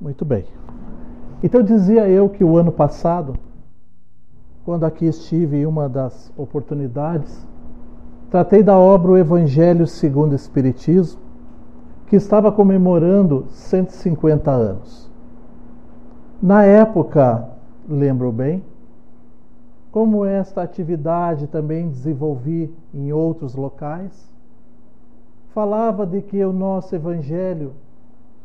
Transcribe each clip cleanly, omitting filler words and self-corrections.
Muito bem. Então dizia eu que o ano passado, quando aqui estive em uma das oportunidades, tratei da obra O Evangelho segundo o Espiritismo, que estava comemorando 150 anos. Na época, lembro bem, como esta atividade também desenvolvi em outros locais, falava de que o nosso Evangelho,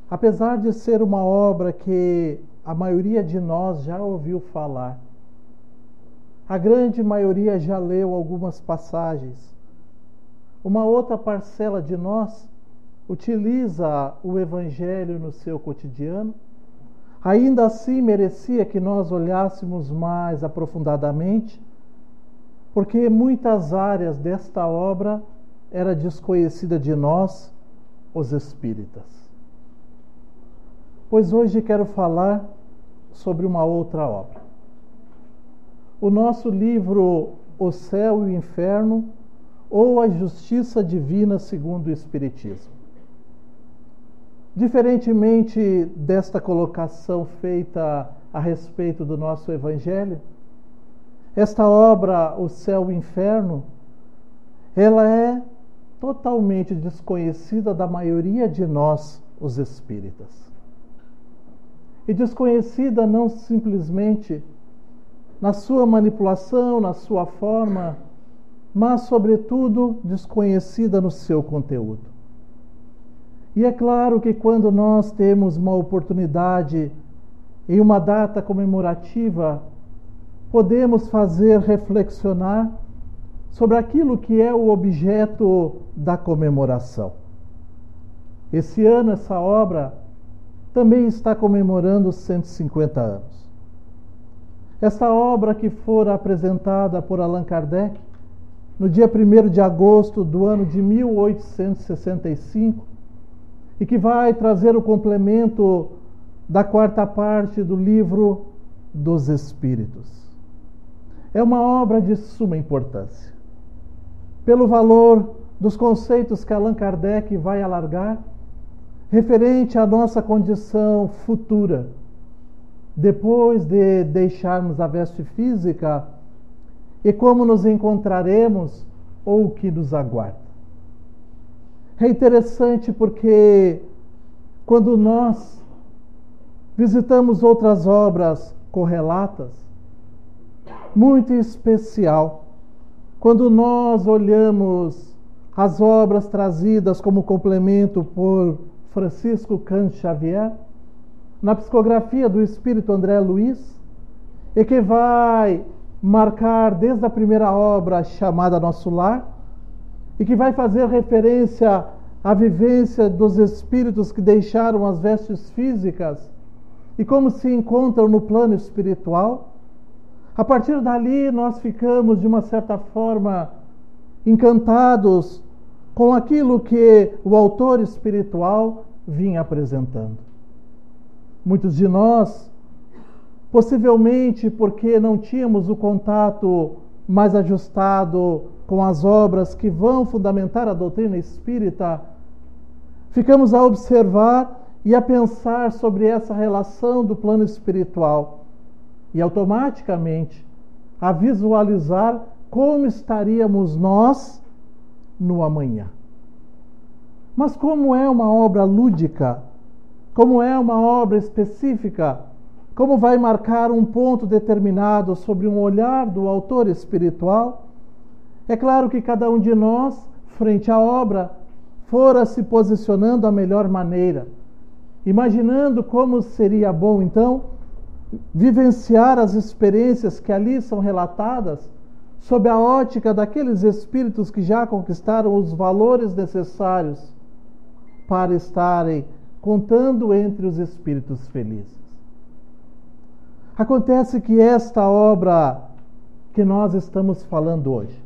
apesar de ser uma obra que a maioria de nós já ouviu falar, a grande maioria já leu algumas passagens, uma outra parcela de nós utiliza o Evangelho no seu cotidiano, ainda assim merecia que nós olhássemos mais aprofundadamente, porque muitas áreas desta obra era desconhecida de nós, os espíritas. Pois hoje quero falar sobre uma outra obra. O nosso livro O Céu e o Inferno, ou A Justiça Divina segundo o Espiritismo. Diferentemente desta colocação feita a respeito do nosso Evangelho, esta obra, O Céu e o Inferno, ela é totalmente desconhecida da maioria de nós, os espíritas. E desconhecida não simplesmente na sua manipulação, na sua forma, mas, sobretudo, desconhecida no seu conteúdo. E é claro que quando nós temos uma oportunidade em uma data comemorativa, podemos fazer reflexionar sobre aquilo que é o objeto da comemoração. Esse ano, essa obra também está comemorando 150 anos. Esta obra que fora apresentada por Allan Kardec no dia 1º de agosto do ano de 1865 e que vai trazer o complemento da 4ª parte do Livro dos Espíritos. É uma obra de suma importância, pelo valor dos conceitos que Allan Kardec vai alargar referente à nossa condição futura, depois de deixarmos a veste física, e como nos encontraremos ou o que nos aguarda. É interessante porque quando nós visitamos outras obras correlatas, muito em especial, quando nós olhamos as obras trazidas como complemento por Francisco Cândido Xavier, na psicografia do Espírito André Luiz, e que vai marcar desde a primeira obra chamada Nosso Lar, e que vai fazer referência à vivência dos espíritos que deixaram as vestes físicas e como se encontram no plano espiritual. A partir dali nós ficamos de uma certa forma encantados com aquilo que o autor espiritual vinha apresentando. Muitos de nós, possivelmente porque não tínhamos o contato mais ajustado com as obras que vão fundamentar a doutrina espírita, ficamos a observar e a pensar sobre essa relação do plano espiritual e automaticamente a visualizar como estaríamos nós no amanhã. Mas como é uma obra lúdica, como é uma obra específica, como vai marcar um ponto determinado sobre um olhar do autor espiritual, é claro que cada um de nós, frente à obra, fora se posicionando da melhor maneira, imaginando como seria bom, então, vivenciar as experiências que ali são relatadas sob a ótica daqueles espíritos que já conquistaram os valores necessários para estarem contando entre os espíritos felizes. Acontece que esta obra que nós estamos falando hoje,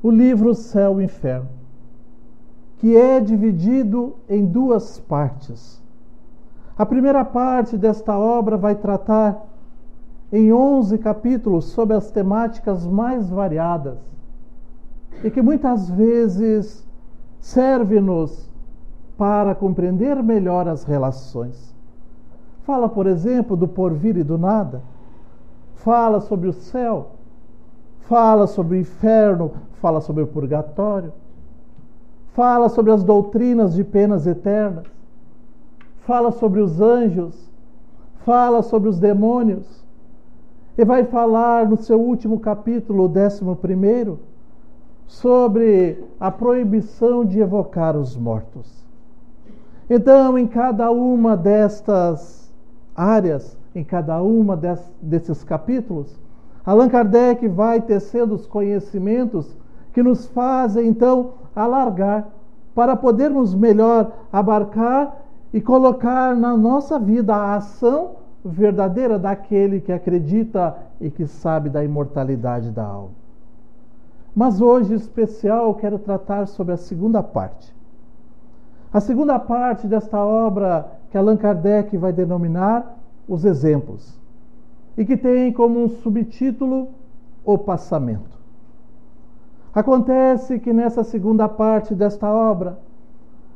o livro Céu e Inferno, que é dividido em 2 partes. A primeira parte desta obra vai tratar em 11 capítulos sobre as temáticas mais variadas e que muitas vezes serve-nos para compreender melhor as relações. Fala, por exemplo, do porvir e do nada. Fala sobre o céu. Fala sobre o inferno. Fala sobre o purgatório. Fala sobre as doutrinas de penas eternas. Fala sobre os anjos. Fala sobre os demônios. E vai falar no seu último capítulo, o 11º, sobre a proibição de evocar os mortos. Então, em cada uma destas áreas, em cada uma desses capítulos, Allan Kardec vai tecendo os conhecimentos que nos fazem, então, alargar, para podermos melhor abarcar e colocar na nossa vida a ação verdadeira daquele que acredita e que sabe da imortalidade da alma. Mas hoje, em especial, quero tratar sobre a segunda parte. A segunda parte desta obra que Allan Kardec vai denominar Os Exemplos, e que tem como um subtítulo O Passamento. Acontece que nessa segunda parte desta obra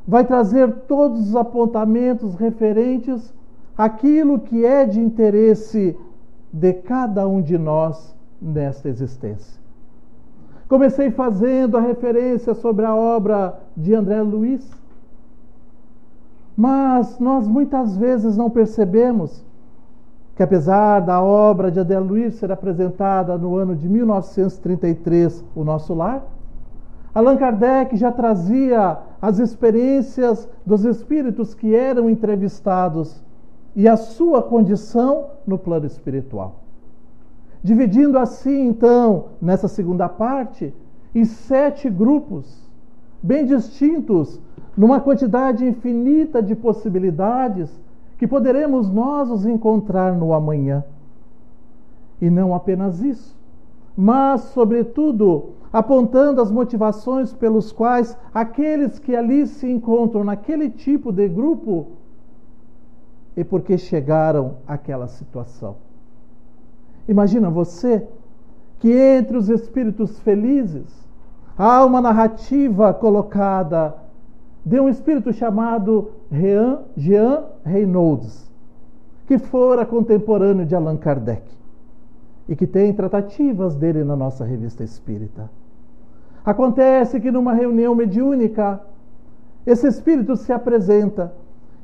vai trazer todos os apontamentos referentes àquilo que é de interesse de cada um de nós nesta existência. Comecei fazendo a referência sobre a obra de André Luiz, mas nós muitas vezes não percebemos que, apesar da obra de André Luiz ser apresentada no ano de 1933, O Nosso Lar, Allan Kardec já trazia as experiências dos espíritos que eram entrevistados e a sua condição no plano espiritual. Dividindo assim, então, nessa segunda parte, em 7 grupos, bem distintos, numa quantidade infinita de possibilidades que poderemos nós os encontrar no amanhã. E não apenas isso, mas, sobretudo, apontando as motivações pelos quais aqueles que ali se encontram naquele tipo de grupo e por que chegaram àquela situação. Imagina você que entre os espíritos felizes há uma narrativa colocada de um espírito chamado Jean Reynolds, que fora contemporâneo de Allan Kardec e que tem tratativas dele na nossa revista espírita. Acontece que numa reunião mediúnica, esse espírito se apresenta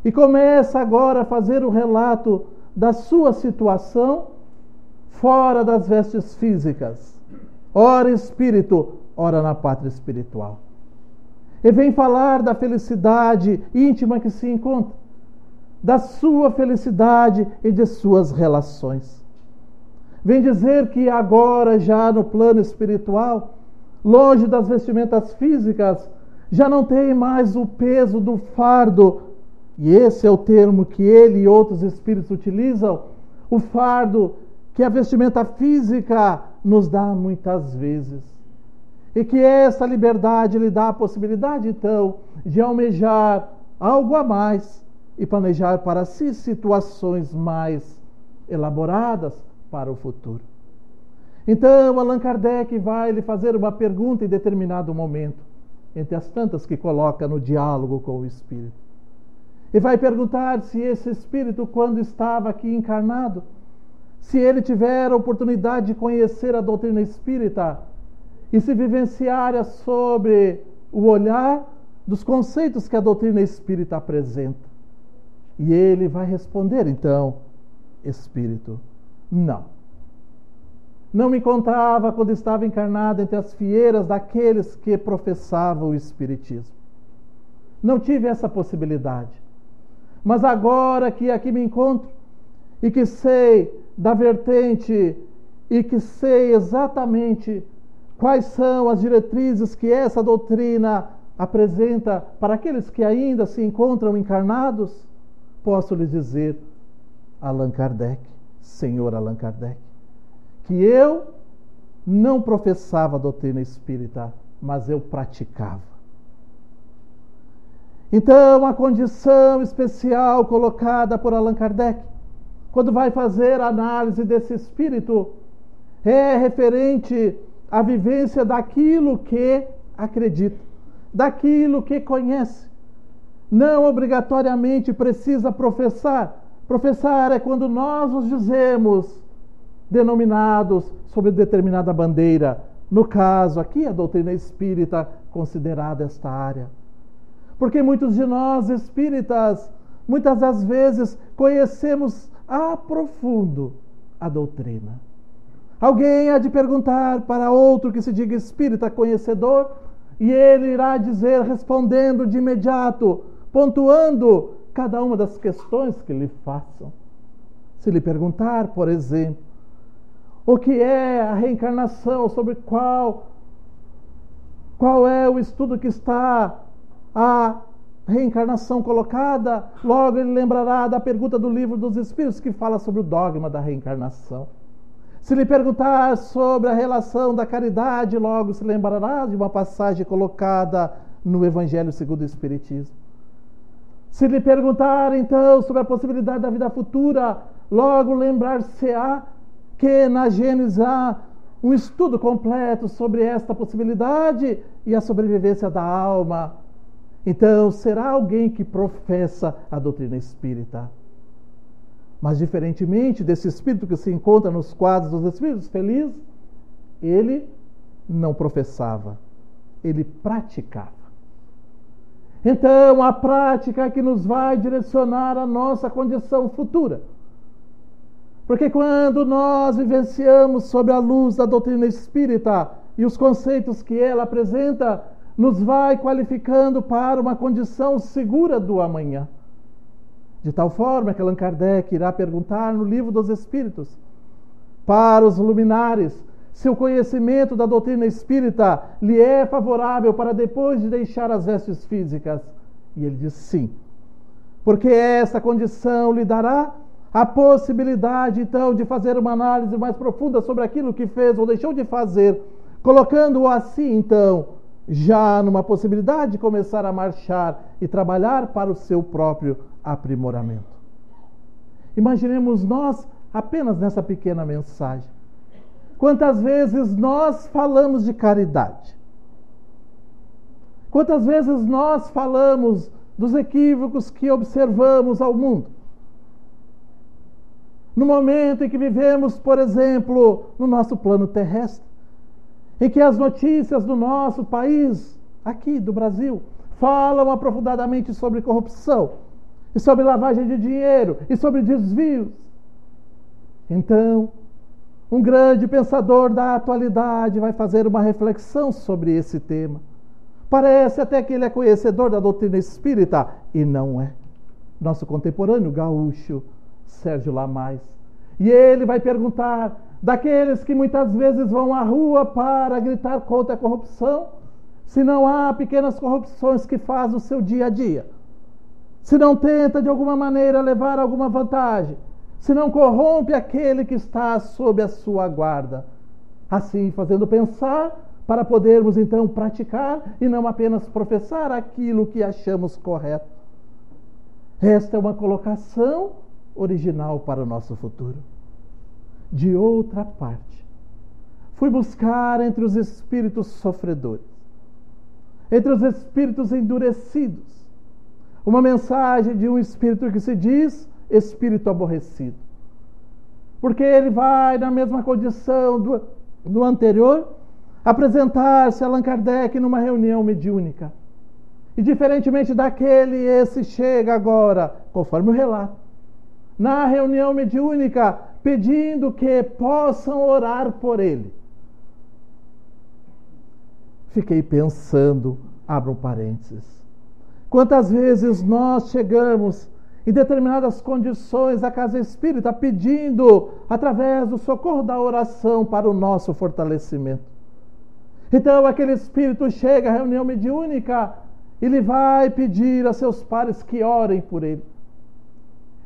e começa agora a fazer o relato da sua situação fora das vestes físicas, ora espírito, ora na pátria espiritual. E vem falar da felicidade íntima que se encontra, da sua felicidade e de suas relações. Vem dizer que agora, já no plano espiritual, longe das vestimentas físicas, já não tem mais o peso do fardo, e esse é o termo que ele e outros espíritos utilizam, o fardo que a vestimenta física nos dá muitas vezes. E que essa liberdade lhe dá a possibilidade, então, de almejar algo a mais e planejar para si situações mais elaboradas para o futuro. Então, Allan Kardec vai lhe fazer uma pergunta em determinado momento, entre as tantas que coloca no diálogo com o Espírito. E vai perguntar se esse Espírito, quando estava aqui encarnado, se ele tiver a oportunidade de conhecer a doutrina espírita e se vivenciar sobre o olhar dos conceitos que a doutrina espírita apresenta. E ele vai responder, então, Espírito, não. Não me encontrava quando estava encarnado entre as fieiras daqueles que professavam o Espiritismo. Não tive essa possibilidade. Mas agora que aqui me encontro e que sei da vertente e que sei exatamente quais são as diretrizes que essa doutrina apresenta para aqueles que ainda se encontram encarnados, posso lhes dizer, Allan Kardec, Senhor Allan Kardec, que eu não professava a doutrina espírita, mas eu praticava. Então, a condição especial colocada por Allan Kardec, quando vai fazer a análise desse espírito, é referente à vivência daquilo que acredita, daquilo que conhece, não obrigatoriamente precisa professar. Professar é quando nós nos dizemos denominados sob determinada bandeira. No caso, aqui a doutrina espírita considerada esta área. Porque muitos de nós espíritas, muitas das vezes, conhecemos a profundo a doutrina. Alguém há de perguntar para outro que se diga espírita conhecedor, e ele irá dizer, respondendo de imediato, pontuando cada uma das questões que lhe façam. Se lhe perguntar, por exemplo, o que é a reencarnação, sobre qual é o estudo que está a reencarnação colocada, logo ele lembrará da pergunta do Livro dos Espíritos, que fala sobre o dogma da reencarnação. Se lhe perguntar sobre a relação da caridade, logo se lembrará de uma passagem colocada no Evangelho segundo o Espiritismo. Se lhe perguntar, então, sobre a possibilidade da vida futura, logo lembrar-se-á que na Gênesis há um estudo completo sobre esta possibilidade e a sobrevivência da alma. Então, será alguém que professa a doutrina espírita. Mas, diferentemente desse espírito que se encontra nos quadros dos espíritos felizes, ele não professava, ele praticava. Então, a prática é que nos vai direcionar a nossa condição futura. Porque quando nós vivenciamos sob a luz da doutrina espírita e os conceitos que ela apresenta, nos vai qualificando para uma condição segura do amanhã. De tal forma que Allan Kardec irá perguntar no Livro dos Espíritos para os luminares se o conhecimento da doutrina espírita lhe é favorável para depois de deixar as vestes físicas. E ele diz sim, porque essa condição lhe dará a possibilidade, então, de fazer uma análise mais profunda sobre aquilo que fez ou deixou de fazer, colocando-o assim, então, já numa possibilidade de começar a marchar e trabalhar para o seu próprio aprimoramento. Imaginemos nós apenas nessa pequena mensagem. Quantas vezes nós falamos de caridade? Quantas vezes nós falamos dos equívocos que observamos ao mundo? No momento em que vivemos, por exemplo, no nosso plano terrestre, em que as notícias do nosso país, aqui do Brasil, falam aprofundadamente sobre corrupção, e sobre lavagem de dinheiro, e sobre desvios. Então, um grande pensador da atualidade vai fazer uma reflexão sobre esse tema. Parece até que ele é conhecedor da doutrina espírita, e não é. Nosso contemporâneo gaúcho, Sérgio Lamais. E ele vai perguntar daqueles que muitas vezes vão à rua para gritar contra a corrupção, se não há pequenas corrupções que faz o seu dia a dia, se não tenta de alguma maneira levar alguma vantagem, se não corrompe aquele que está sob a sua guarda, assim fazendo pensar para podermos então praticar e não apenas professar aquilo que achamos correto. Esta é uma colocação original para o nosso futuro. De outra parte, fui buscar entre os espíritos sofredores, entre os espíritos endurecidos, uma mensagem de um espírito que se diz espírito aborrecido. Porque ele vai, na mesma condição do anterior, apresentar-se a Allan Kardec numa reunião mediúnica. E diferentemente daquele, esse chega agora, conforme o relato, na reunião mediúnica, pedindo que possam orar por ele. Fiquei pensando, abro um parênteses, quantas vezes nós chegamos em determinadas condições à casa espírita pedindo, através do socorro da oração, para o nosso fortalecimento. Então aquele espírito chega à reunião mediúnica, ele vai pedir a seus pares que orem por ele.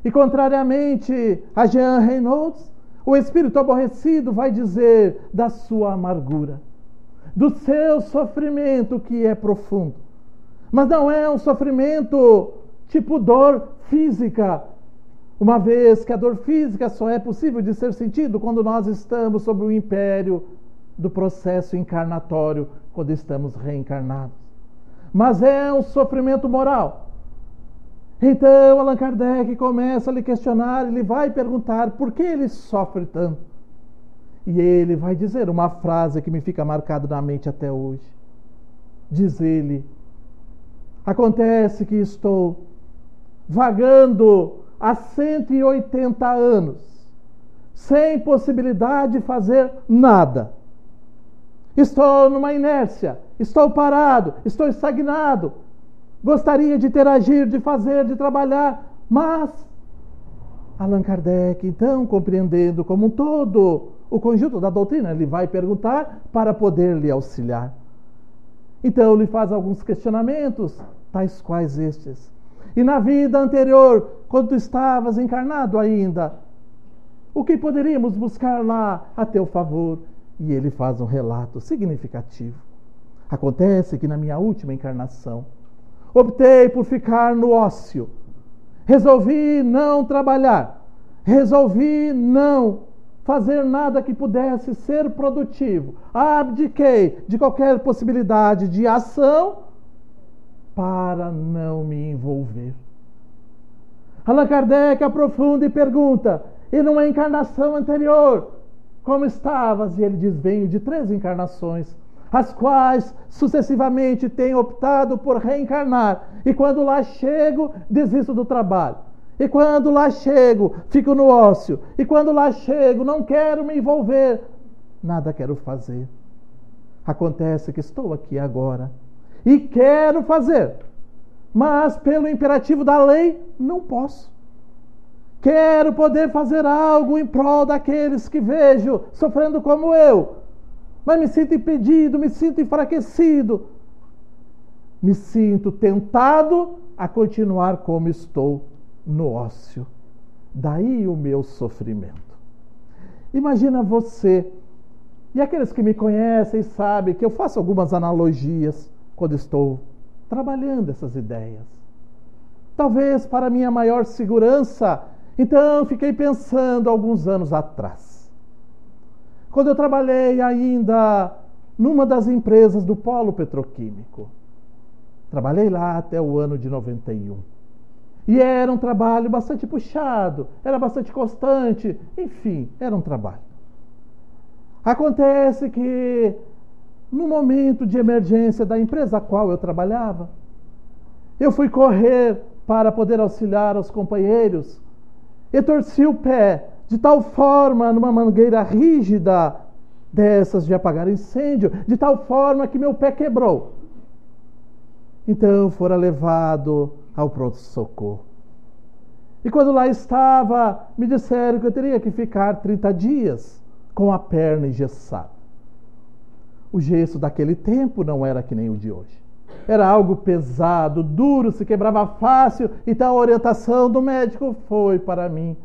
E contrariamente a Jean Reynolds, o espírito aborrecido vai dizer da sua amargura, do seu sofrimento que é profundo. Mas não é um sofrimento tipo dor física, uma vez que a dor física só é possível de ser sentido quando nós estamos sob o império do processo encarnatório, quando estamos reencarnados. Mas é um sofrimento moral, Então Allan Kardec começa a lhe questionar, ele vai perguntar por que ele sofre tanto. E ele vai dizer uma frase que me fica marcada na mente até hoje. Diz ele: acontece que estou vagando há 180 anos, sem possibilidade de fazer nada. Estou numa inércia, estou parado, estou estagnado. Gostaria de interagir, de fazer, de trabalhar, mas Allan Kardec, então, compreendendo como um todo o conjunto da doutrina, ele vai perguntar para poder lhe auxiliar. Então, lhe faz alguns questionamentos, tais quais estes. E na vida anterior, quando tu estavas encarnado ainda, o que poderíamos buscar lá a teu favor? E ele faz um relato significativo. Acontece que na minha última encarnação, optei por ficar no ócio. Resolvi não trabalhar. Resolvi não fazer nada que pudesse ser produtivo. Abdiquei de qualquer possibilidade de ação para não me envolver. Allan Kardec aprofunda e pergunta: e numa encarnação anterior, como estavas? E ele diz: venho de 3 encarnações, as quais sucessivamente tenho optado por reencarnar. E quando lá chego, desisto do trabalho. E quando lá chego, fico no ócio. E quando lá chego, não quero me envolver. Nada quero fazer. Acontece que estou aqui agora e quero fazer, mas pelo imperativo da lei, não posso. Quero poder fazer algo em prol daqueles que vejo sofrendo como eu, mas me sinto impedido, me sinto enfraquecido, me sinto tentado a continuar como estou no ócio. Daí o meu sofrimento. Imagina você, e aqueles que me conhecem sabem que eu faço algumas analogias quando estou trabalhando essas ideias. Talvez para minha maior segurança, então fiquei pensando alguns anos atrás. Quando eu trabalhei ainda numa das empresas do polo petroquímico. Trabalhei lá até o ano de 91. E era um trabalho bastante puxado, era bastante constante, enfim, era um trabalho. Acontece que, no momento de emergência da empresa a qual eu trabalhava, eu fui correr para poder auxiliar os companheiros e torci o pé de tal forma, numa mangueira rígida dessas de apagar incêndio, de tal forma que meu pé quebrou. Então fora levado ao pronto-socorro. E quando lá estava, me disseram que eu teria que ficar 30 dias com a perna engessada. O gesso daquele tempo não era que nem o de hoje. Era algo pesado, duro, se quebrava fácil, então a orientação do médico foi para mim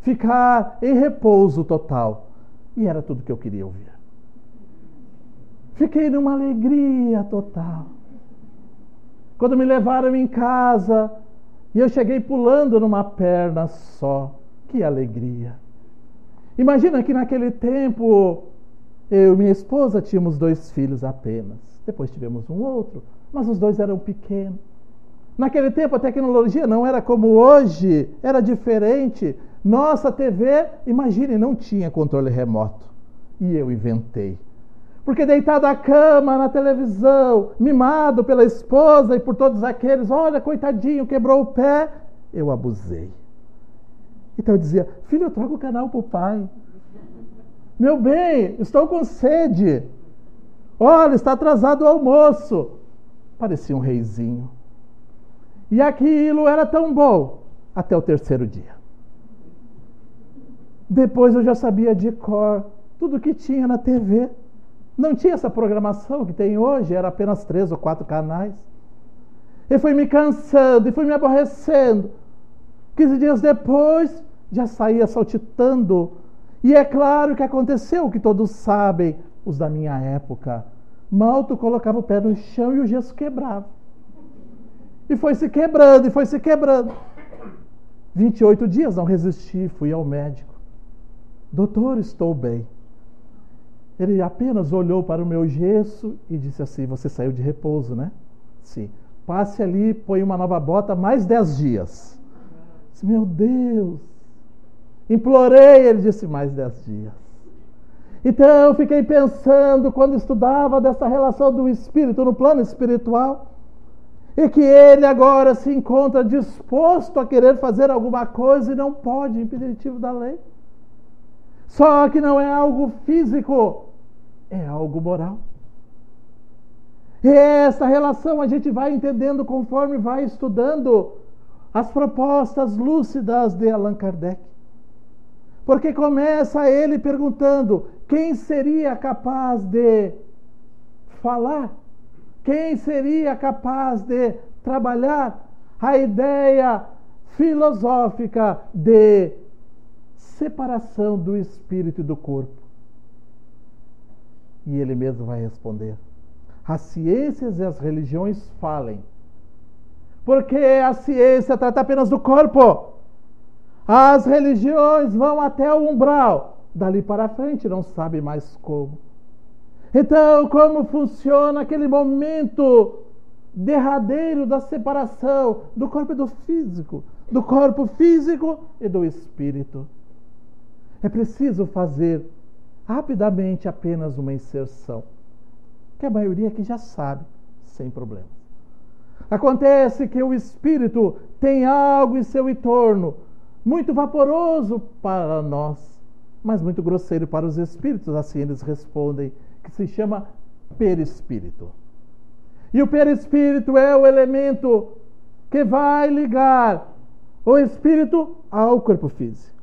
ficar em repouso total. E era tudo que eu queria ouvir. Fiquei numa alegria total. Quando me levaram em casa, e eu cheguei pulando numa perna só. Que alegria! Imagina que naquele tempo, eu e minha esposa tínhamos 2 filhos apenas. Depois tivemos um outro, mas os 2 eram pequenos. Naquele tempo a tecnologia não era como hoje, era diferente. Nossa TV, imagine, não tinha controle remoto. E eu inventei. Porque deitado à cama, na televisão, mimado pela esposa e por todos aqueles, olha, coitadinho, quebrou o pé, eu abusei. Então eu dizia: filho, eu troco o canal para o pai. Meu bem, estou com sede. Olha, está atrasado o almoço. Parecia um reizinho. E aquilo era tão bom até o 3º dia. Depois eu já sabia de cor tudo que tinha na TV. Não tinha essa programação que tem hoje, era apenas 3 ou 4 canais. E fui me cansando, e fui me aborrecendo. 15 dias depois, já saía saltitando. E é claro que aconteceu o que todos sabem, os da minha época. Mal tu colocava o pé no chão e o gesso quebrava. E foi se quebrando, e foi se quebrando. 28 dias não resisti, fui ao médico. Doutor, estou bem. Ele apenas olhou para o meu gesso e disse assim: você saiu de repouso, né? Sim. passe ali, põe uma nova bota, mais 10 dias. Meu Deus! Implorei, ele disse, mais 10 dias. Então eu fiquei pensando, quando estudava dessa relação do espírito no plano espiritual, e que ele agora se encontra disposto a querer fazer alguma coisa e não pode, impeditivo da lei. Só que não é algo físico, é algo moral. E essa relação a gente vai entendendo conforme vai estudando as propostas lúcidas de Allan Kardec. Porque começa ele perguntando quem seria capaz de falar, quem seria capaz de trabalhar a ideia filosófica de separação do espírito e do corpo. E ele mesmo vai responder: as ciências e as religiões falem. Porque a ciência trata apenas do corpo. As religiões vão até o umbral. Dali para frente não sabe mais como. Então, como funciona aquele momento derradeiro da separação do corpo e do físico, do corpo físico e do espírito? É preciso fazer rapidamente apenas uma inserção, que a maioria aqui já sabe, sem problema. Acontece que o espírito tem algo em seu entorno, muito vaporoso para nós, mas muito grosseiro para os espíritos, assim eles respondem, que se chama perispírito. E o perispírito é o elemento que vai ligar o espírito ao corpo físico.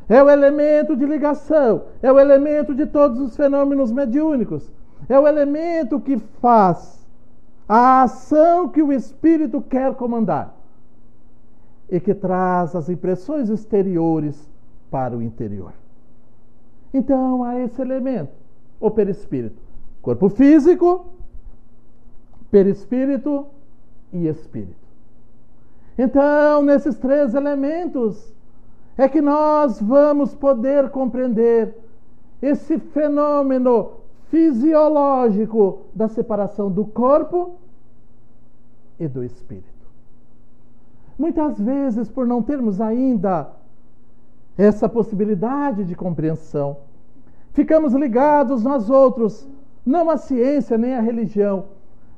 É o elemento de ligação, é o elemento de todos os fenômenos mediúnicos, é o elemento que faz a ação que o espírito quer comandar e que traz as impressões exteriores para o interior. Então, há esse elemento, o perispírito: corpo físico, perispírito e espírito. Então, nesses três elementos é que nós vamos poder compreender esse fenômeno fisiológico da separação do corpo e do espírito. Muitas vezes, por não termos ainda essa possibilidade de compreensão, ficamos ligados nós outros, não à ciência nem à religião,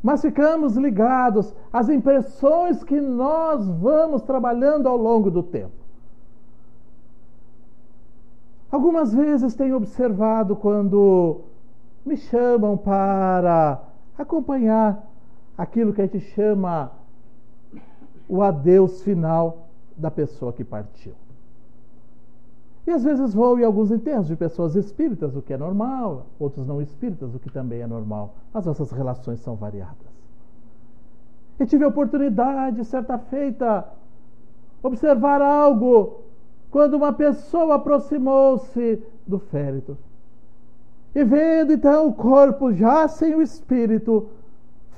mas ficamos ligados às impressões que nós vamos trabalhando ao longo do tempo. Algumas vezes tenho observado quando me chamam para acompanhar aquilo que a gente chama o adeus final da pessoa que partiu. E às vezes vou em alguns enterros de pessoas espíritas, o que é normal, outros não espíritas, o que também é normal. As nossas relações são variadas. E tive a oportunidade, certa feita, observar algo quando uma pessoa aproximou-se do féretro. E vendo então o corpo já sem o espírito,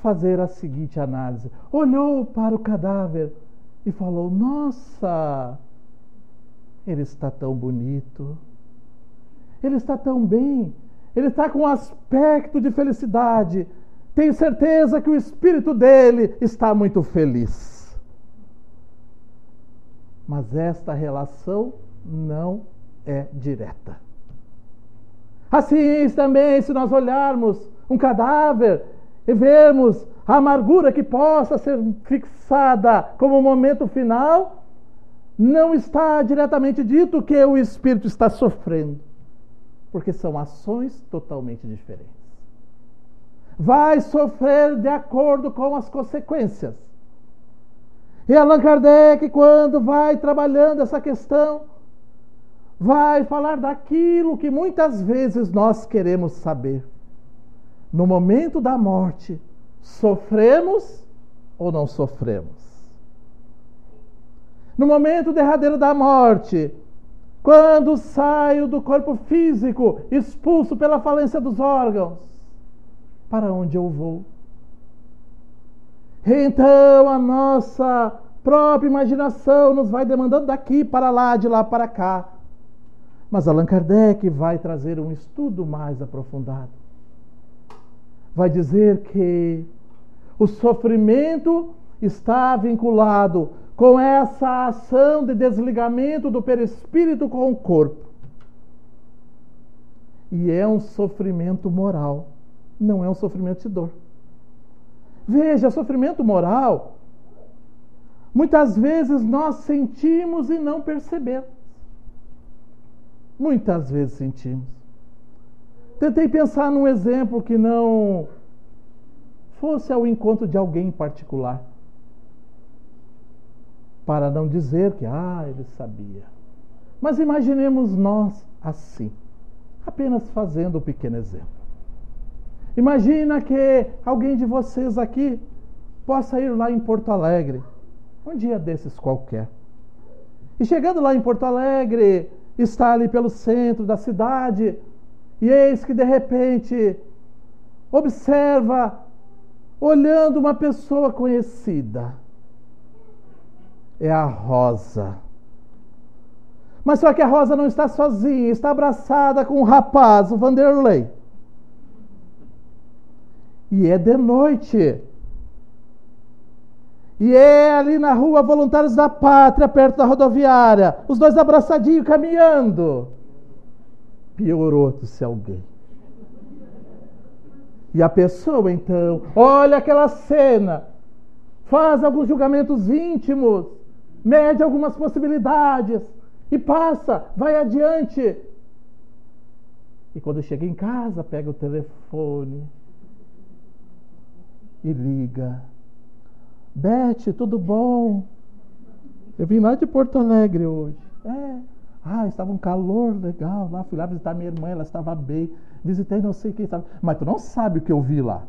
fazer a seguinte análise. Olhou para o cadáver e falou: nossa, ele está tão bonito, ele está tão bem, ele está com um aspecto de felicidade. Tenho certeza que o espírito dele está muito feliz. Mas esta relação não é direta. Assim também, se nós olharmos um cadáver e vermos a amargura que possa ser fixada como momento final, não está diretamente dito que o espírito está sofrendo, porque são ações totalmente diferentes. Vai sofrer de acordo com as consequências. E Allan Kardec, quando vai trabalhando essa questão, vai falar daquilo que muitas vezes nós queremos saber. No momento da morte, sofremos ou não sofremos? No momento derradeiro da morte, quando saio do corpo físico, expulso pela falência dos órgãos, para onde eu vou? Então a nossa própria imaginação nos vai demandando daqui para lá, de lá para cá. Mas Allan Kardec vai trazer um estudo mais aprofundado. Vai dizer que o sofrimento está vinculado com essa ação de desligamento do perispírito com o corpo. E é um sofrimento moral, não é um sofrimento de dor. Veja, sofrimento moral, muitas vezes nós sentimos e não percebemos. Muitas vezes sentimos. Tentei pensar num exemplo que não fosse ao encontro de alguém em particular, para não dizer que, ele sabia. Mas imaginemos nós assim, apenas fazendo um pequeno exemplo. Imagina que alguém de vocês aqui possa ir lá em Porto Alegre, um dia desses qualquer. E chegando lá em Porto Alegre, está ali pelo centro da cidade, e eis que de repente observa, olhando uma pessoa conhecida. É a Rosa. Mas só que a Rosa não está sozinha, está abraçada com um rapaz, o Vanderlei. E é de noite. E é ali na rua Voluntários da Pátria, perto da rodoviária. Os dois abraçadinhos, caminhando. Piorou-se alguém. E a pessoa, então, olha aquela cena, faz alguns julgamentos íntimos, mede algumas possibilidades e passa, vai adiante. E quando chega em casa, pega o telefone e liga. Beth, tudo bom? Eu vim lá de Porto Alegre hoje. Estava um calor legal lá, fui lá visitar minha irmã, ela estava bem. Visitei não sei quem estava. Mas tu não sabe o que eu vi lá.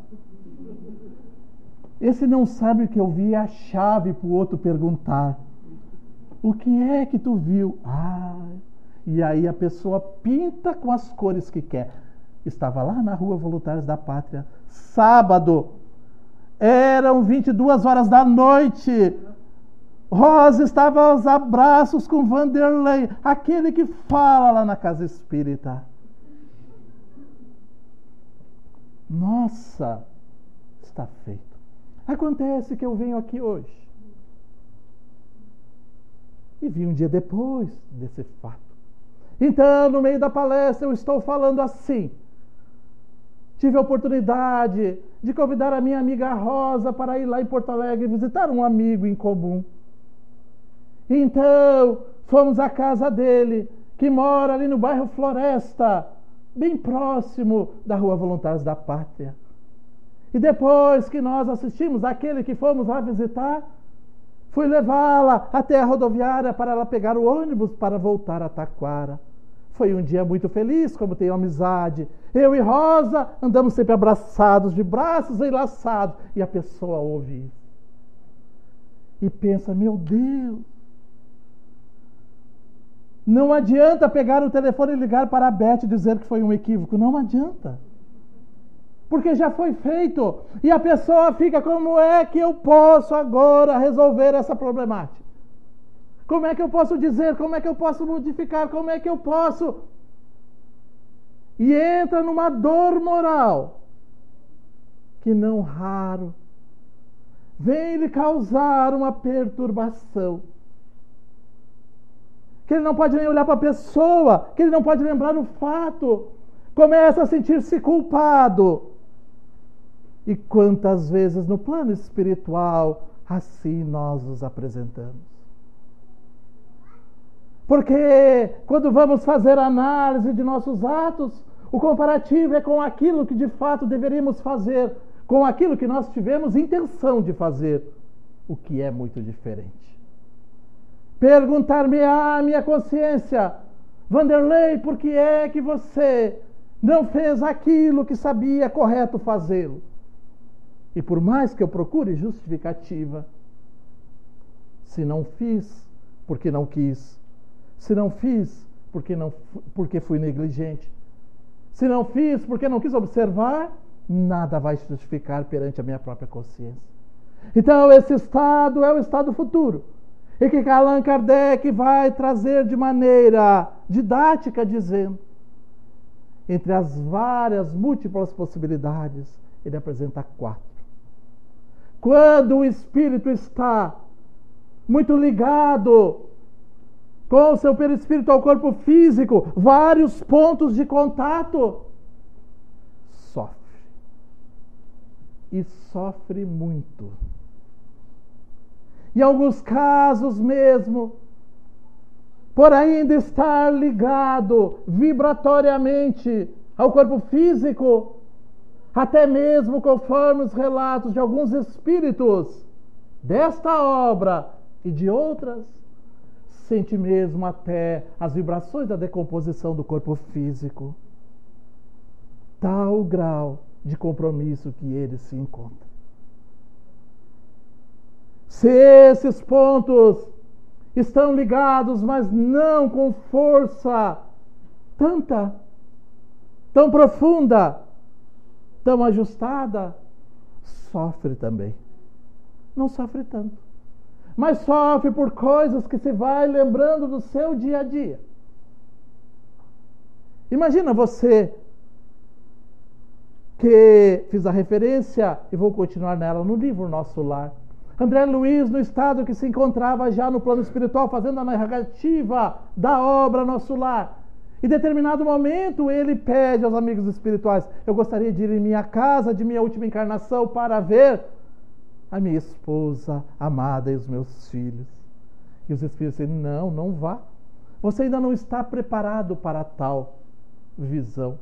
Esse não sabe o que eu vi é a chave para o outro perguntar. O que é que tu viu? E aí a pessoa pinta com as cores que quer. Estava lá na rua Voluntários da Pátria, sábado. Eram 22 horas da noite. Rosa estava aos abraços com Vanderlei, aquele que fala lá na casa espírita. Nossa, está feito. Acontece que eu venho aqui hoje. E vi um dia depois desse fato. Então, no meio da palestra, eu estou falando assim. Tive a oportunidade de convidar a minha amiga Rosa para ir lá em Porto Alegre visitar um amigo em comum. Então, fomos à casa dele, que mora ali no bairro Floresta, bem próximo da Rua Voluntários da Pátria. E depois que nós assistimos aquele que fomos lá visitar, fui levá-la até a rodoviária para ela pegar o ônibus para voltar a Taquara. Foi um dia muito feliz, como tenho amizade. Eu e Rosa andamos sempre abraçados, de braços enlaçados. E a pessoa ouve isso. E pensa, meu Deus, não adianta pegar o telefone e ligar para a Beth e dizer que foi um equívoco. Não adianta. Porque já foi feito. E a pessoa fica, como é que eu posso agora resolver essa problemática? Como é que eu posso dizer? Como é que eu posso modificar? Como é que eu posso? E entra numa dor moral que não raro vem lhe causar uma perturbação. Que ele não pode nem olhar para a pessoa, que ele não pode lembrar o fato. Começa a sentir-se culpado. E quantas vezes no plano espiritual assim nós nos apresentamos? Porque quando vamos fazer análise de nossos atos, o comparativo é com aquilo que de fato deveríamos fazer, com aquilo que nós tivemos intenção de fazer, o que é muito diferente. Perguntar-me a minha consciência, Vanderlei, por que é que você não fez aquilo que sabia correto fazê-lo? E por mais que eu procure justificativa, se não fiz, porque não quis. Se não fiz, porque fui negligente. Se não fiz, porque não quis observar, nada vai justificar perante a minha própria consciência. Então, esse estado é o estado futuro. E que Allan Kardec vai trazer de maneira didática, dizendo, entre as várias múltiplas possibilidades, ele apresenta 4. Quando o espírito está muito ligado com o seu perispírito ao corpo físico, vários pontos de contato, sofre. E sofre muito. Em alguns casos mesmo, por ainda estar ligado vibratoriamente ao corpo físico, até mesmo conforme os relatos de alguns espíritos desta obra e de outras, sente mesmo até as vibrações da decomposição do corpo físico. Tal grau de compromisso que ele se encontra. Se esses pontos estão ligados, mas não com força tão profunda, tão ajustada, sofre também. Não sofre tanto, mas sofre por coisas que se vai lembrando do seu dia a dia. Imagina você, que fiz a referência e vou continuar nela no livro Nosso Lar. André Luiz, no estado que se encontrava já no plano espiritual, fazendo a narrativa da obra Nosso Lar. Em determinado momento, ele pede aos amigos espirituais: eu gostaria de ir em minha casa de minha última encarnação para ver a minha esposa amada e os meus filhos. E os espíritos dizem: não vá. Você ainda não está preparado para tal visão.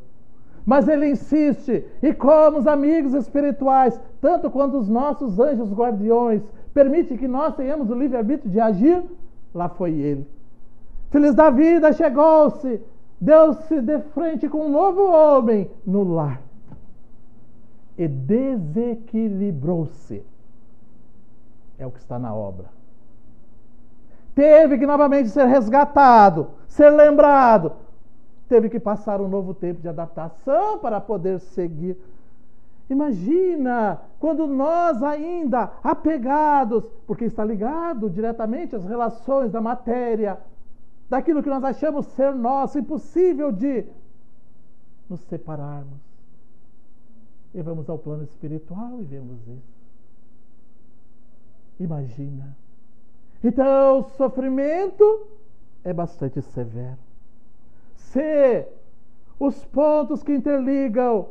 Mas ele insiste, e como os amigos espirituais, tanto quanto os nossos anjos guardiões, permitem que nós tenhamos o livre-arbítrio de agir, lá foi ele. Feliz da vida, chegou-se, deu-se de frente com um novo homem no lar. E desequilibrou-se. É o que está na obra. Teve que novamente ser resgatado, ser lembrado. Teve que passar um novo tempo de adaptação para poder seguir. Imagina quando nós ainda apegados, porque está ligado diretamente às relações da matéria, daquilo que nós achamos ser nosso, impossível de nos separarmos. E vamos ao plano espiritual e vemos isso. Imagina. Então, o sofrimento é bastante severo. Se os pontos que interligam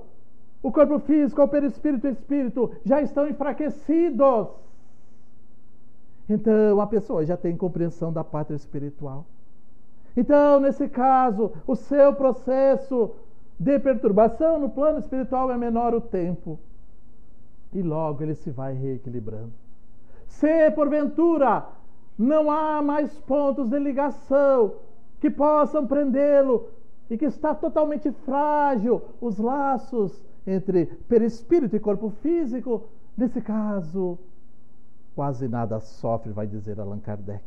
o corpo físico ao perispírito e espírito já estão enfraquecidos, então a pessoa já tem compreensão da pátria espiritual. Então, nesse caso, o seu processo de perturbação no plano espiritual é menor o tempo. E logo ele se vai reequilibrando. Se porventura não há mais pontos de ligação que possam prendê-lo e que está totalmente frágil os laços entre perispírito e corpo físico, nesse caso, quase nada sofre, vai dizer Allan Kardec.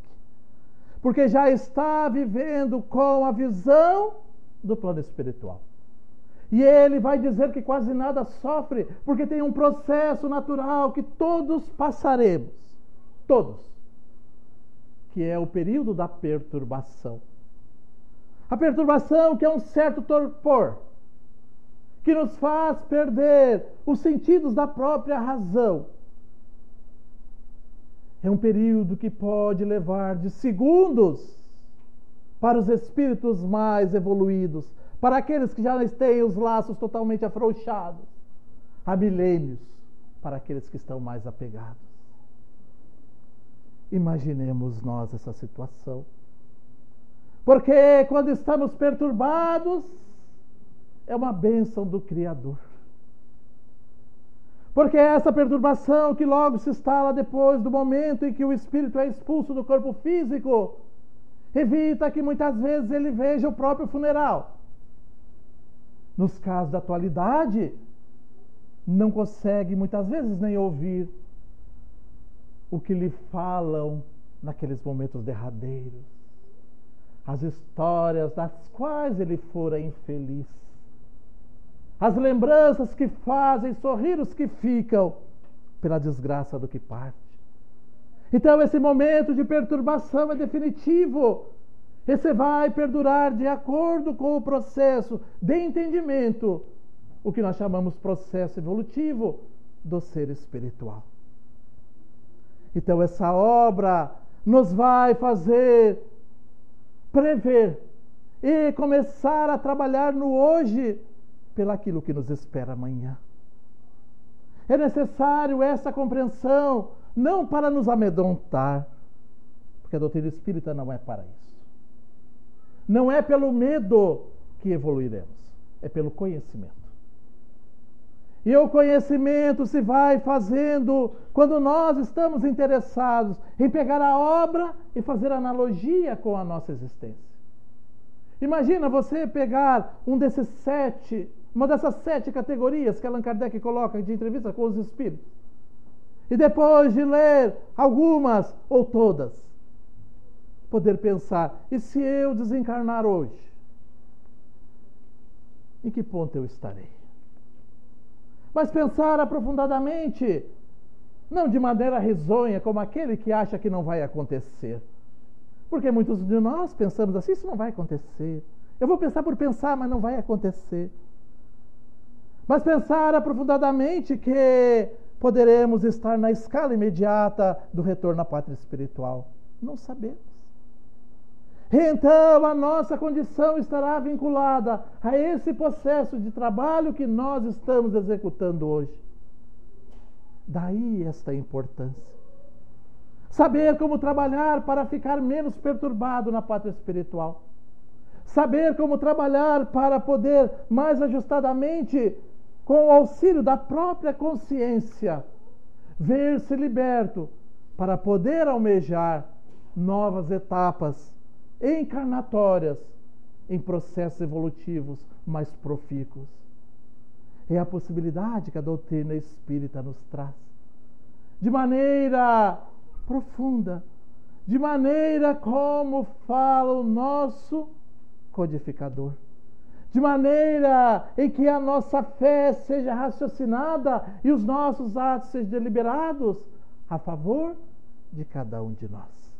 Porque já está vivendo com a visão do plano espiritual. E ele vai dizer que quase nada sofre, porque tem um processo natural que todos passaremos. Todos. Que é o período da perturbação. A perturbação que é um certo torpor, que nos faz perder os sentidos da própria razão. É um período que pode levar de segundos para os espíritos mais evoluídos, para aqueles que já têm os laços totalmente afrouxados, a milênios para aqueles que estão mais apegados. Imaginemos nós essa situação. Porque quando estamos perturbados, é uma bênção do Criador. Porque essa perturbação que logo se instala depois do momento em que o espírito é expulso do corpo físico, evita que muitas vezes ele veja o próprio funeral. Nos casos da atualidade, não consegue muitas vezes nem ouvir o que lhe falam naqueles momentos derradeiros. As histórias das quais ele fora infeliz. As lembranças que fazem sorrir os que ficam pela desgraça do que parte. Então esse momento de perturbação é definitivo. Esse vai perdurar de acordo com o processo de entendimento, o que nós chamamos processo evolutivo do ser espiritual. Então essa obra nos vai fazer prever e começar a trabalhar no hoje pelaquilo que nos espera amanhã. É necessário essa compreensão, não para nos amedrontar, porque a doutrina espírita não é para isso. Não é pelo medo que evoluiremos, é pelo conhecimento. E o conhecimento se vai fazendo quando nós estamos interessados em pegar a obra e fazer analogia com a nossa existência. Imagina você pegar uma dessas 7 categorias que Allan Kardec coloca de entrevista com os espíritos, e depois de ler algumas ou todas, poder pensar: e se eu desencarnar hoje? Em que ponto eu estarei? Mas pensar aprofundadamente, não de maneira risonha, como aquele que acha que não vai acontecer. Porque muitos de nós pensamos assim: isso não vai acontecer. Eu vou pensar por pensar, mas não vai acontecer. Mas pensar aprofundadamente que poderemos estar na escala imediata do retorno à pátria espiritual. Não sabemos. Então a nossa condição estará vinculada a esse processo de trabalho que nós estamos executando hoje. Daí esta importância. Saber como trabalhar para ficar menos perturbado na pátria espiritual. Saber como trabalhar para poder mais ajustadamente, com o auxílio da própria consciência, ver-se liberto para poder almejar novas etapas encarnatórias em processos evolutivos mais profícuos. É a possibilidade que a doutrina espírita nos traz, de maneira profunda, de maneira como fala o nosso codificador, de maneira em que a nossa fé seja raciocinada e os nossos atos sejam deliberados a favor de cada um de nós.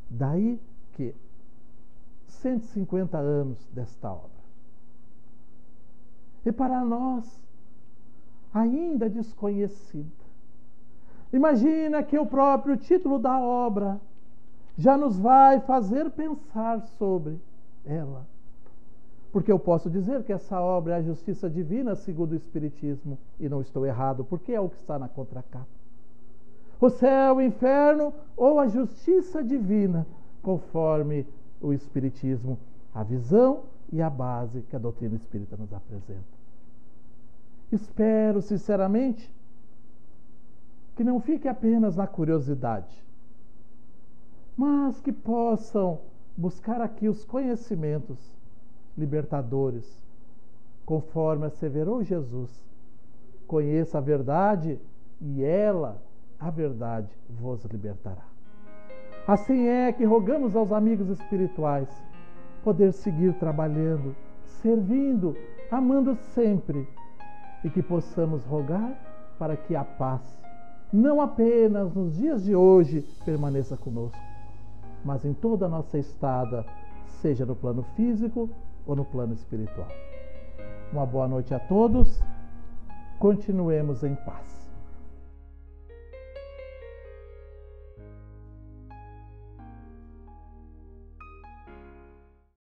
Daí que 150 anos desta obra. E para nós, ainda desconhecida. Imagina que o próprio título da obra já nos vai fazer pensar sobre ela. Porque eu posso dizer que essa obra é a justiça divina segundo o Espiritismo, e não estou errado, porque é o que está na contracapa. O céu, o inferno ou a justiça divina, conforme o Espiritismo, a visão e a base que a doutrina espírita nos apresenta. Espero sinceramente que não fique apenas na curiosidade, mas que possam buscar aqui os conhecimentos libertadores, conforme asseverou Jesus: conheça a verdade e ela, a verdade, vos libertará. Assim é que rogamos aos amigos espirituais poder seguir trabalhando, servindo, amando sempre, e que possamos rogar para que a paz, não apenas nos dias de hoje, permaneça conosco, mas em toda a nossa estada, seja no plano físico ou no plano espiritual. Uma boa noite a todos, continuemos em paz.